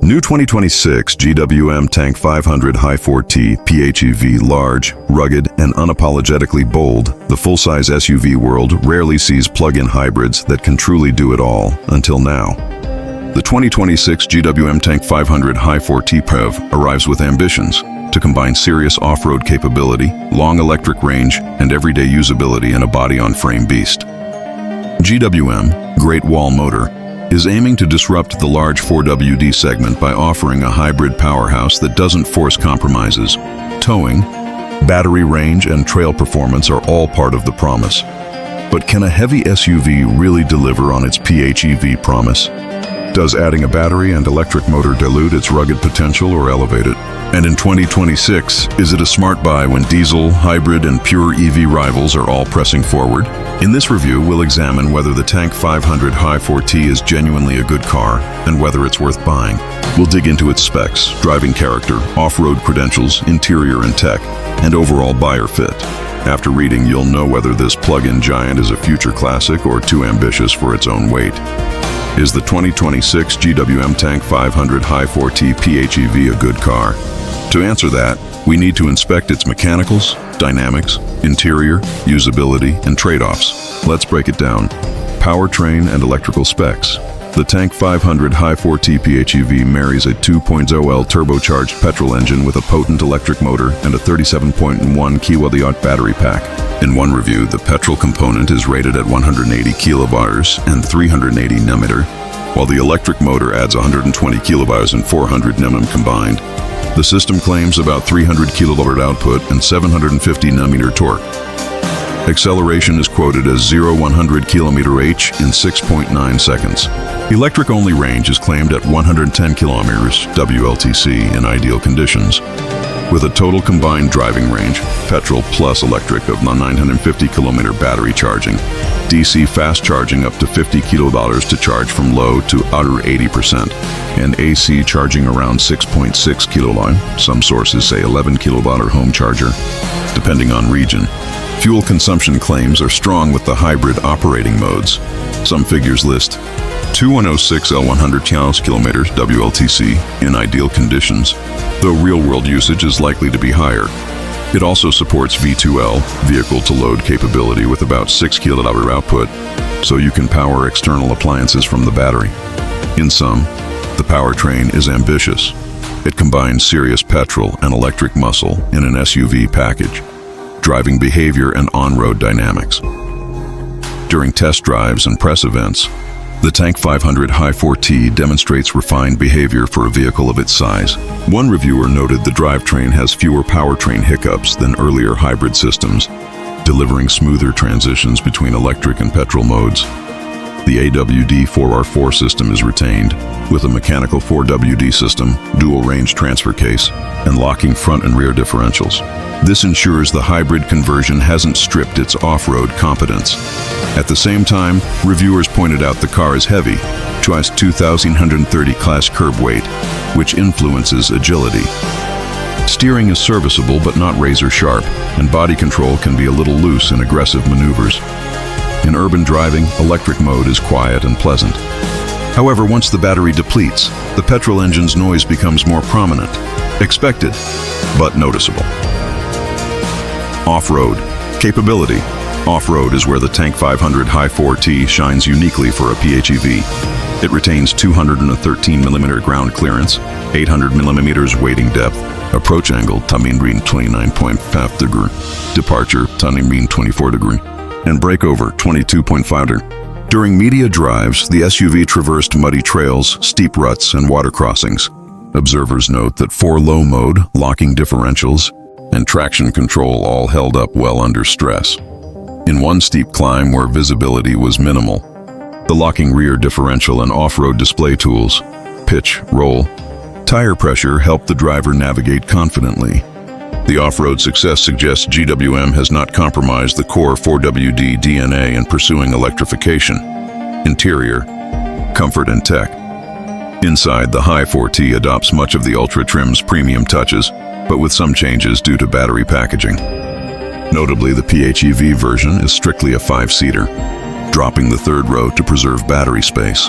New 2026 GWM Tank 500 Hi4-T PHEV, large, rugged, and unapologetically bold, the full-size SUV world rarely sees plug-in hybrids that can truly do it all, until now. The 2026 GWM Tank 500 Hi4-T PHEV arrives with ambitions to combine serious off-road capability, long electric range, and everyday usability in a body-on-frame beast. GWM, Great Wall Motor, is aiming to disrupt the large 4WD segment by offering a hybrid powerhouse that doesn't force compromises. Towing, battery range, and trail performance are all part of the promise. But can a heavy SUV really deliver on its PHEV promise? Does adding a battery and electric motor dilute its rugged potential or elevate it? And in 2026, is it a smart buy when diesel, hybrid, and pure EV rivals are all pressing forward? In this review, we'll examine whether the Tank 500 Hi4-T is genuinely a good car and whether it's worth buying. We'll dig into its specs, driving character, off-road credentials, interior and tech, and overall buyer fit. After reading, you'll know whether this plug-in giant is a future classic or too ambitious for its own weight. Is the 2026 GWM Tank 500 Hi4-T PHEV a good car? To answer that, we need to inspect its mechanicals, dynamics, interior, usability, and trade-offs. Let's break it down. Powertrain and electrical specs. The Tank 500 Hi4-T PHEV marries a 2.0L turbocharged petrol engine with a potent electric motor and a 37.1 kWh battery pack. In one review, the petrol component is rated at 180 kWh and 380 Nm, while the electric motor adds 120 kWh and 400 Nm combined. The system claims about 300 kW output and 750 Nm torque. Acceleration is quoted as 0-100 km/h in 6.9 seconds. Electric-only range is claimed at 110 km WLTC in ideal conditions, with a total combined driving range, petrol plus electric, of 950 km battery charging, DC fast charging up to 50 kWh to charge from low to outer 80%, and AC charging around 6.6 kW, some sources say 11 kWh home charger, depending on region. Fuel consumption claims are strong with the hybrid operating modes. Some figures list 2106 L100 km WLTC in ideal conditions, though real-world usage is likely to be higher. It also supports V2L, vehicle-to-load capability, with about 6 kWh output, so you can power external appliances from the battery. In sum, the powertrain is ambitious. It combines serious petrol and electric muscle in an SUV package, driving behavior and on-road dynamics. During test drives and press events, the Tank 500 Hi4-T demonstrates refined behavior for a vehicle of its size. One reviewer noted the drivetrain has fewer powertrain hiccups than earlier hybrid systems, delivering smoother transitions between electric and petrol modes. The AWD 4R4 system is retained, with a mechanical 4WD system, dual range transfer case, and locking front and rear differentials. This ensures the hybrid conversion hasn't stripped its off-road competence. At the same time, reviewers pointed out the car is heavy, twice 2,130 class curb weight, which influences agility. Steering is serviceable but not razor-sharp, and body control can be a little loose in aggressive maneuvers. In urban driving, electric mode is quiet and pleasant. However, once the battery depletes, the petrol engine's noise becomes more prominent. Expected, but noticeable. Off-road capability. Off-road is where the Tank 500 Hi4-T shines uniquely for a PHEV. It retains 213mm ground clearance, 800mm wading depth, approach angle 29.5 degree, departure 24 degree, and breakover 22.5 degree. During media drives, the SUV traversed muddy trails, steep ruts, and water crossings. Observers note that 4-low mode, locking differentials, and traction control all held up well under stress. In one steep climb where visibility was minimal, the locking rear differential and off-road display tools, pitch, roll, tire pressure helped the driver navigate confidently. The off-road success suggests GWM has not compromised the core 4WD DNA in pursuing electrification. Interior, comfort and tech. Inside, the Hi4-T adopts much of the Ultra trim's premium touches, but with some changes due to battery packaging. Notably, the PHEV version is strictly a 5-seater, dropping the third row to preserve battery space.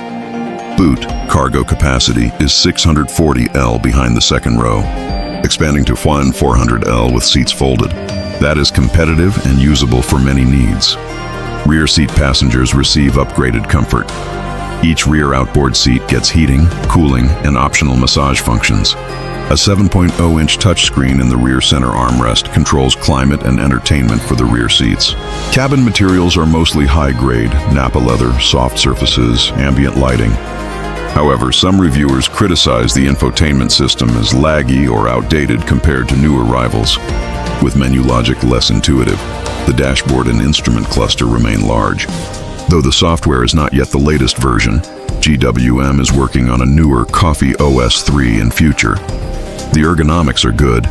Boot cargo capacity is 640L behind the second row, expanding to 400L with seats folded. That is competitive and usable for many needs. Rear seat passengers receive upgraded comfort. Each rear outboard seat gets heating, cooling, and optional massage functions. A 7.0-inch touchscreen in the rear center armrest controls climate and entertainment for the rear seats. Cabin materials are mostly high-grade, Nappa leather, soft surfaces, ambient lighting. However, some reviewers criticize the infotainment system as laggy or outdated compared to newer rivals. With menu logic less intuitive, the dashboard and instrument cluster remain large. Though the software is not yet the latest version, GWM is working on a newer Coffee OS 3 in future. The ergonomics are good,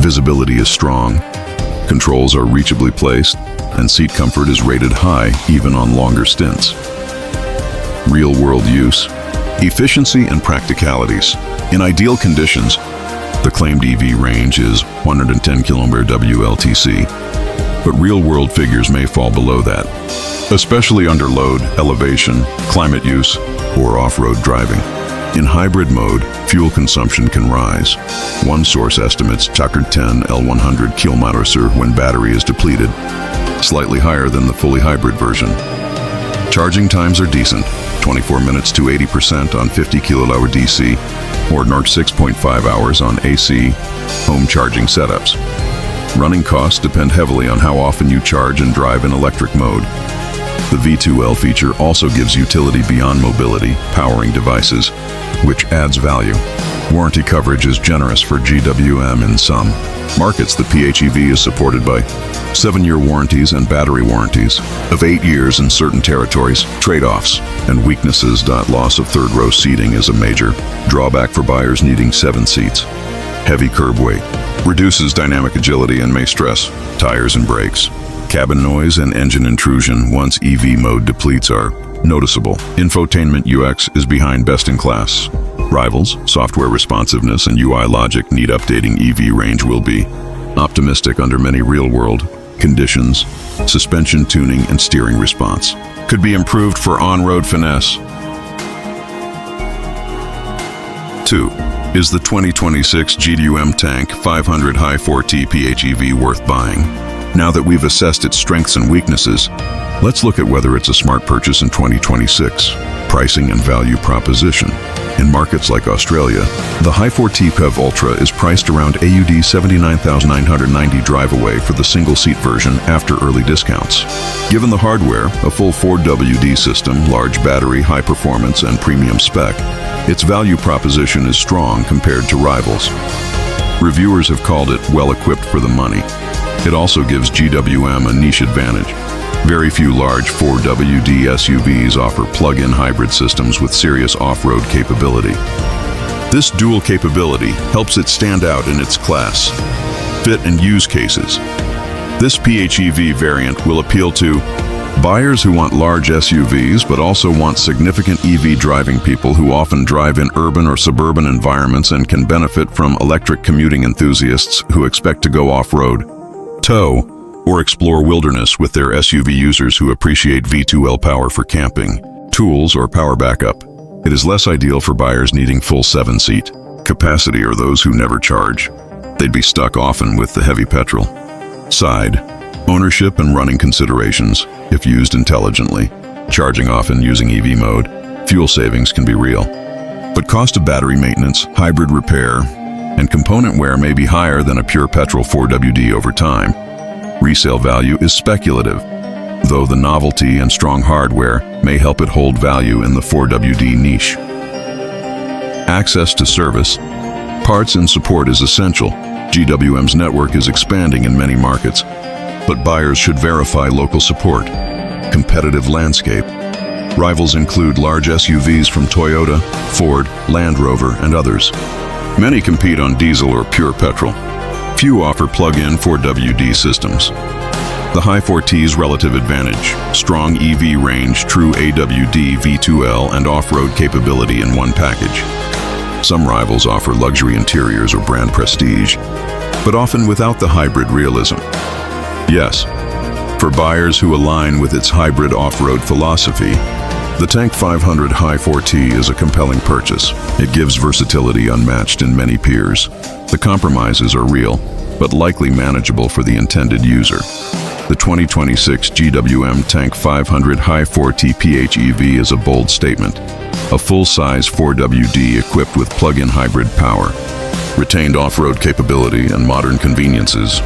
visibility is strong, controls are reachably placed, and seat comfort is rated high even on longer stints. Real-world use, efficiency and practicalities. In ideal conditions, the claimed EV range is 110 km WLTC, but real-world figures may fall below that, especially under load, elevation, climate use, or off-road driving. In hybrid mode, fuel consumption can rise. One source estimates 10 L100 km when battery is depleted, slightly higher than the fully hybrid version. Charging times are decent, 24 minutes to 80% on 50 kWh DC, or 6.5 hours on AC home charging setups. Running costs depend heavily on how often you charge and drive in electric mode. The V2L feature also gives utility beyond mobility, powering devices, which adds value. Warranty coverage is generous for GWM in some markets. The PHEV is supported by 7-year warranties and battery warranties of 8 years in certain territories. Trade-offs and weaknesses. Loss of third-row seating is a major drawback for buyers needing 7 seats. Heavy curb weight reduces dynamic agility and may stress tires and brakes. Cabin noise and engine intrusion once EV mode depletes are noticeable. Infotainment UX is behind best-in-class rivals. Software responsiveness and UI logic need updating. EV range will be optimistic under many real-world conditions. Suspension tuning and steering response could be improved for on-road finesse. 2. Is the 2026 GWM Tank 500 Hi4-T PHEV worth buying? Now that we've assessed its strengths and weaknesses, let's look at whether it's a smart purchase in 2026. Pricing and value proposition. In markets like Australia, the Hi4-T PHEV Ultra is priced around AUD 79,990 drive-away for the single-seat version after early discounts. Given the hardware, a full 4WD system, large battery, high performance, and premium spec, its value proposition is strong compared to rivals. Reviewers have called it well-equipped for the money. It also gives GWM a niche advantage. Very few large 4WD SUVs offer plug-in hybrid systems with serious off-road capability. This dual capability helps it stand out in its class. Fit and use cases. This PHEV variant will appeal to buyers who want large SUVs but also want significant EV driving, people who often drive in urban or suburban environments and can benefit from electric commuting, enthusiasts who expect to go off-road, tow, or explore wilderness with their SUV users who appreciate V2L power for camping, tools, or power backup. It is less ideal for buyers needing full 7-seat capacity or those who never charge. They'd be stuck often with the heavy petrol. Side, ownership and running considerations. If used intelligently, charging often using EV mode, fuel savings can be real. But cost of battery maintenance, hybrid repair, and component wear may be higher than a pure petrol 4WD over time. Resale value is speculative, though the novelty and strong hardware may help it hold value in the 4WD niche. Access to service, parts and support is essential. GWM's network is expanding in many markets, but buyers should verify local support. Competitive landscape. Rivals include large SUVs from Toyota, Ford, Land Rover, and others. Many compete on diesel or pure petrol. Few offer plug-in 4WD systems. The Hi4-T's relative advantage: strong EV range, true AWD, V2L, and off-road capability in one package. Some rivals offer luxury interiors or brand prestige, but often without the hybrid realism. Yes, for buyers who align with its hybrid off-road philosophy, The Tank 500 Hi4-T is a compelling purchase. It gives versatility unmatched in many peers. The compromises are real, but likely manageable for the intended user. The 2026 GWM Tank 500 Hi4-T PHEV is a bold statement. A full-size 4WD equipped with plug-in hybrid power, retained off-road capability, and modern conveniences.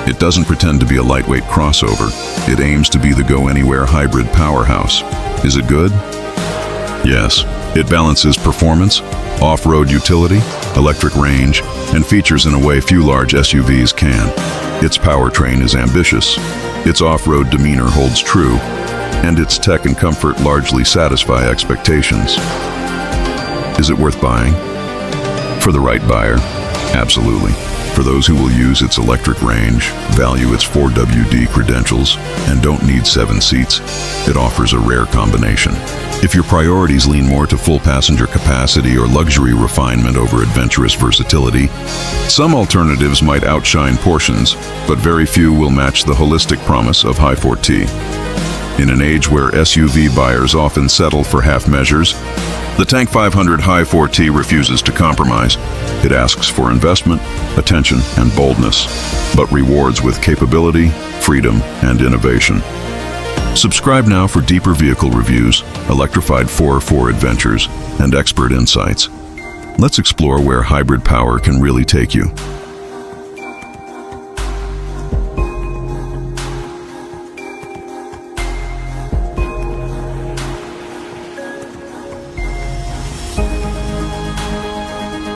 It doesn't pretend to be a lightweight crossover. It aims to be the go-anywhere hybrid powerhouse. Is it good? Yes. It balances performance, off-road utility, electric range, and features in a way few large SUVs can. Its powertrain is ambitious, its off-road demeanor holds true, and its tech and comfort largely satisfy expectations. Is it worth buying? For the right buyer, absolutely. For those who will use its electric range, value its 4WD credentials, and don't need 7 seats, it offers a rare combination. If your priorities lean more to full passenger capacity or luxury refinement over adventurous versatility, some alternatives might outshine portions, but very few will match the holistic promise of Hi4-T. In an age where SUV buyers often settle for half measures, the Tank 500 Hi4-T refuses to compromise. It asks for investment, attention, and boldness, but rewards with capability, freedom, and innovation. Subscribe now for deeper vehicle reviews, electrified 4x4 adventures, and expert insights. Let's explore where hybrid power can really take you.